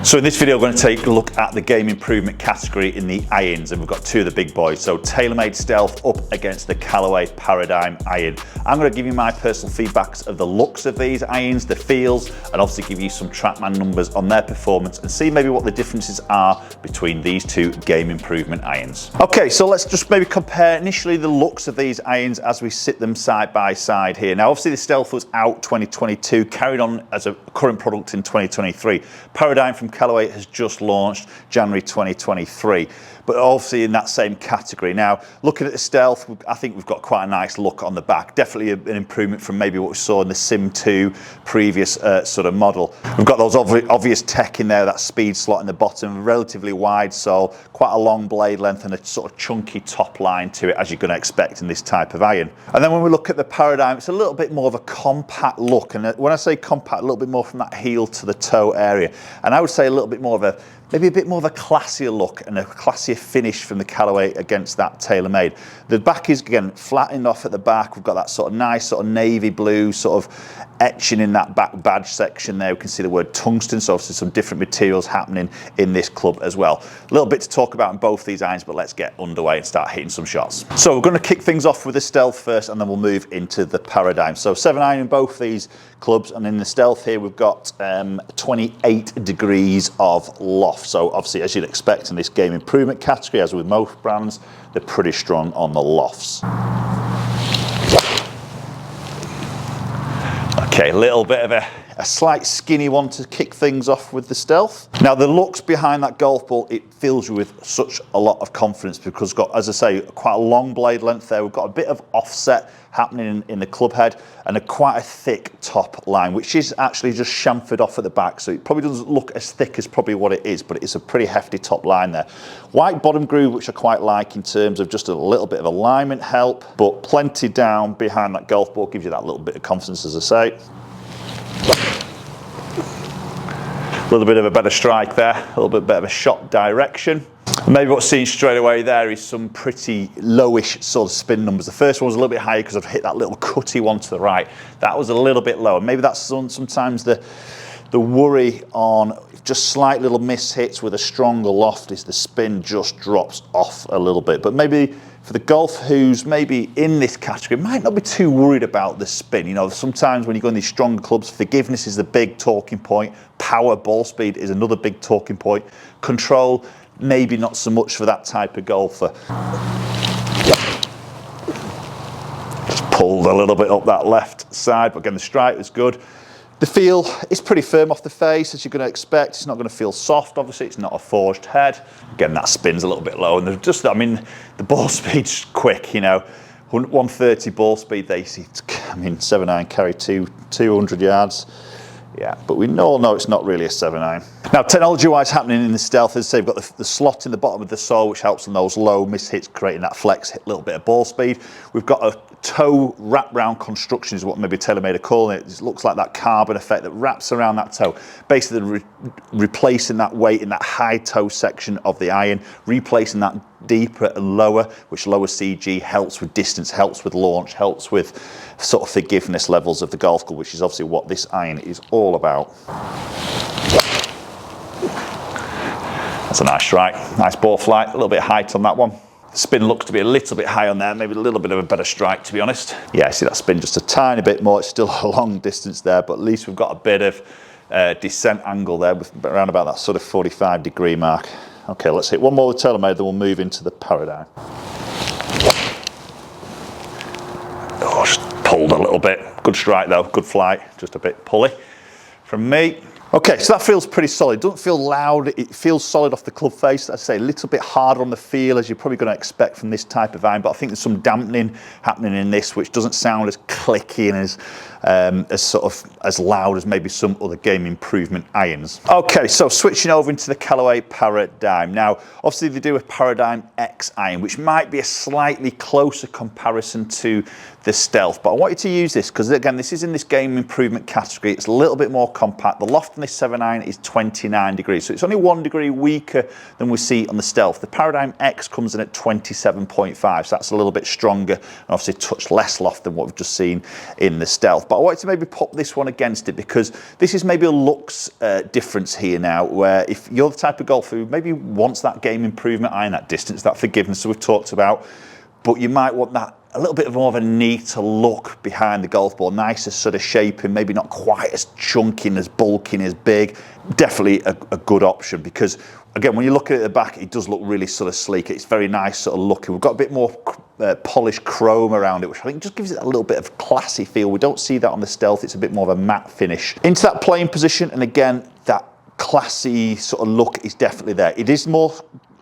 So in this video, we're going to take a look at the game improvement category in the irons, and we've got two of the big boys. So TaylorMade Stealth up against the Callaway Paradym Iron. I'm going to give you my personal feedbacks of the looks of these irons, the feels, and obviously give you some TrackMan numbers on their performance and see maybe what the differences are between these two game improvement irons. Okay, so let's just maybe compare initially the looks of these irons as we sit them side by side here. Now, obviously the Stealth was out 2022, carried on as a current product in 2023. Paradym from Callaway has just launched January 2023, but obviously in that same category. Now, looking at the Stealth, I think we've got quite a nice look on the back. Definitely an improvement from maybe what we saw in the Sim 2 previous sort of model. We've got those obvious tech in there, that speed slot in the bottom, relatively wide sole, quite a long blade length and a sort of chunky top line to it, as you're going to expect in this type of iron. And then when we look at the Paradym, it's a little bit more of a compact look. And when I say compact, a little bit more from that heel to the toe area. And I would say a little bit more of a, maybe a bit more of a classier look and a classier finish from the Callaway against that TaylorMade. The back is, again, flattened off at the back. We've got that sort of nice sort of navy blue sort of etching in that back badge section there. We can see the word tungsten, so obviously some different materials happening in this club as well. A little bit to talk about in both these irons, but let's get underway and start hitting some shots. So we're going to kick things off with the Stealth first, and then we'll move into the Paradym. So 7 iron in both these clubs, and in the Stealth here we've got 28 degrees of loft. So obviously, as you'd expect in this game improvement category, as with most brands, they're pretty strong on the lofts. Okay, a little bit of a slight skinny one to kick things off with the Stealth. Now, the looks behind that golf ball, it fills you with such a lot of confidence because it's got, as I say, quite a long blade length there. We've got a bit of offset happening in the club head and quite a thick top line, which is actually just chamfered off at the back. So it probably doesn't look as thick as probably what it is, but it's a pretty hefty top line there. White bottom groove, which I quite like in terms of just a little bit of alignment help, but plenty down behind that golf ball gives you that little bit of confidence, as I say. A little bit of a better strike there, a little bit better of a shot direction. Maybe what's seen straight away there is some pretty lowish sort of spin numbers. The first one was a little bit higher because I've hit that little cutty one to the right. That was a little bit lower. Maybe that's sometimes the worry on just slight little mishits with a stronger loft is the spin just drops off a little bit. But maybe for the golfer who's maybe in this category, might not be too worried about the spin. You know, sometimes when you go in these stronger clubs, forgiveness is the big talking point. Power, ball speed is another big talking point. Control, maybe not so much for that type of golfer. Just pulled a little bit up that left side, but again, the strike was good. The feel is pretty firm off the face, as you're going to expect. It's not going to feel soft, obviously. It's not a forged head. Again, that spin's a little bit low. And just, I mean, the ball speed's quick, you know. 130 ball speed, they see, I mean, 7 iron carry 200 yards. Yeah, but we all know it's not really a 7 iron. Now, technology-wise happening in the Stealth, as I say, we've got the slot in the bottom of the sole, which helps on those low mishits, creating that flex, a little bit of ball speed. We've got a toe wrap-round construction, is what maybe TaylorMade are calling it. It looks like that carbon effect that wraps around that toe, basically replacing that weight in that high toe section of the iron, replacing that deeper and lower, which lower CG helps with distance, helps with launch, helps with sort of forgiveness levels of the golf club, which is obviously what this iron is all about. That's a nice strike, nice ball flight, a little bit of height on that one. The spin looks to be a little bit high on there, maybe a little bit of a better strike, to be honest. Yeah, I see that spin just a tiny bit more. It's still a long distance there, but at least we've got a bit of descent angle there, with around about that sort of 45 degree mark. Okay, let's hit one more with TaylorMade, then we'll move into the Paradym. Oh, just pulled a little bit. Good strike though, good flight, just a bit pulley from me. Okay, so that feels pretty solid. It doesn't feel loud, it feels solid off the club face. I'd say a little bit harder on the feel, as you're probably going to expect from this type of iron, but I think there's some dampening happening in this, which doesn't sound as clicky and as sort of as loud as maybe some other game improvement irons. Okay, so switching over into the Callaway Paradym. Now, obviously they do a Paradym X iron, which might be a slightly closer comparison to the Stealth. But I want you to use this because, again, this is in this game improvement category. It's a little bit more compact. The loft on this 7 iron is 29 degrees, so it's only 1 degree weaker than we see on the Stealth. The Paradym X comes in at 27.5, so that's a little bit stronger and obviously a touch less loft than what we've just seen in the Stealth. But I want you to maybe pop this one against it because this is maybe a looks difference here now, where if you're the type of golfer who maybe wants that game improvement iron, that distance, that forgiveness that we've talked about, but you might want that a little bit more of a neater look behind the golf ball, nicer sort of shaping, maybe not quite as chunky and as bulky and as big. Definitely a good option because, again, when you look at it at the back, it does look really sort of sleek. It's very nice sort of looking. We've got a bit more polished chrome around it, which I think just gives it a little bit of classy feel. We don't see that on the Stealth. It's a bit more of a matte finish. Into that playing position, and again, that classy sort of look is definitely there. It is more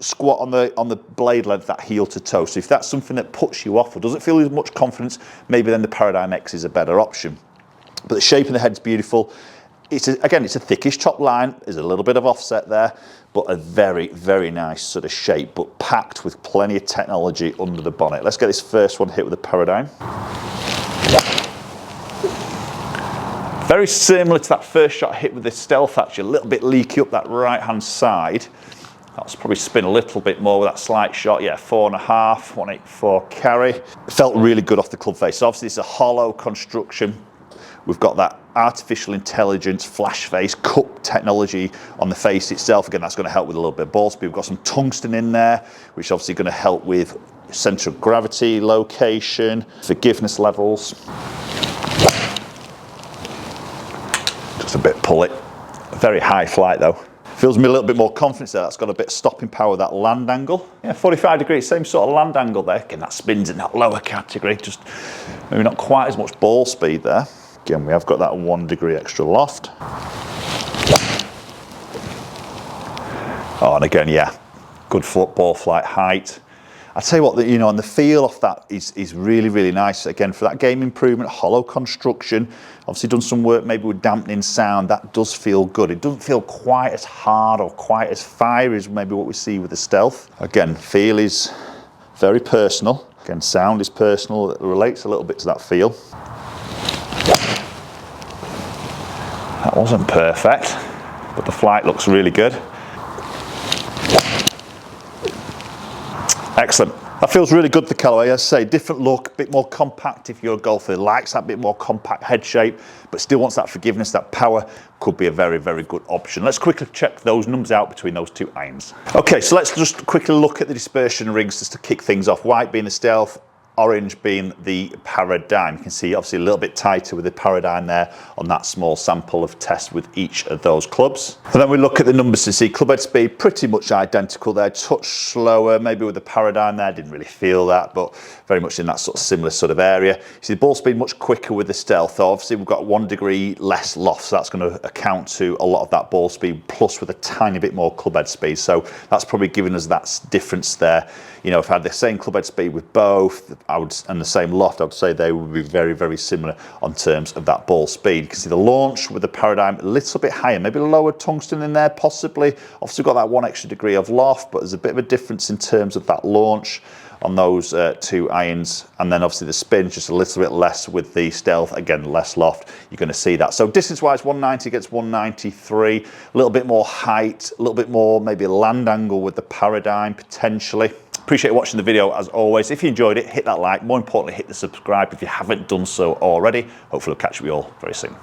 squat on the blade length, that heel to toe. So if that's something that puts you off or doesn't feel as much confidence, maybe then the Paradym X is a better option. But the shape of the head's beautiful. Again, it's a thickish top line. There's a little bit of offset there, but a very, very nice sort of shape, but packed with plenty of technology under the bonnet. Let's get this first one hit with the Paradym. Very similar to that first shot hit with the Stealth, actually. A little bit leaky up that right-hand side. That's probably spin a little bit more with that slight shot. Yeah, 4.5, 184 carry. It felt really good off the club face. So obviously it's a hollow construction. We've got that artificial intelligence, flash face, cup technology on the face itself. Again, that's going to help with a little bit of ball speed. We've got some tungsten in there, which is obviously going to help with centre of gravity, location, forgiveness levels. Just a bit pull it. Very high flight though. Feels me a little bit more confidence there. That's got a bit of stopping power with that land angle. Yeah, 45 degrees, same sort of land angle there. Again, that spins in that lower category, just maybe not quite as much ball speed there. Again, we have got that 1 degree extra loft. Oh, and again, yeah, good football flight height. I tell you what, you know, and the feel of that is really, really nice. Again, for that game improvement, hollow construction, obviously done some work maybe with dampening sound, that does feel good. It doesn't feel quite as hard or quite as fiery as maybe what we see with the Stealth. Again, feel is very personal. Again, sound is personal. It relates a little bit to that feel. That wasn't perfect, but the flight looks really good. Excellent. That feels really good for Callaway. As I say, different look, a bit more compact if you're a golfer who likes that bit more compact head shape, but still wants that forgiveness, that power, could be a very, very good option. Let's quickly check those numbers out between those two irons. Okay, so let's just quickly look at the dispersion rings just to kick things off. White being the Stealth, orange being the Paradym. You can see obviously a little bit tighter with the Paradym there on that small sample of test with each of those clubs. And then we look at the numbers to see clubhead speed pretty much identical there, touch slower, maybe with the Paradym there, didn't really feel that, but very much in that sort of similar sort of area. You see the ball speed much quicker with the Stealth. Obviously we've got 1 degree less loft, so that's going to account to a lot of that ball speed, plus with a tiny bit more clubhead speed. So that's probably given us that difference there. You know, if I had the same clubhead speed with both, and the same loft, I would say they would be very, very similar on terms of that ball speed. You can see the launch with the Paradym a little bit higher, maybe lower tungsten in there, possibly. Obviously got that 1 extra degree of loft, but there's a bit of a difference in terms of that launch on those two irons. And then obviously the spin just a little bit less with the Stealth, again, less loft. You're going to see that. So distance-wise, 190 against 193, a little bit more height, a little bit more maybe land angle with the Paradym potentially. Appreciate you watching the video as always. If you enjoyed it, hit that like. More importantly, hit the subscribe if you haven't done so already. Hopefully I'll catch you all very soon.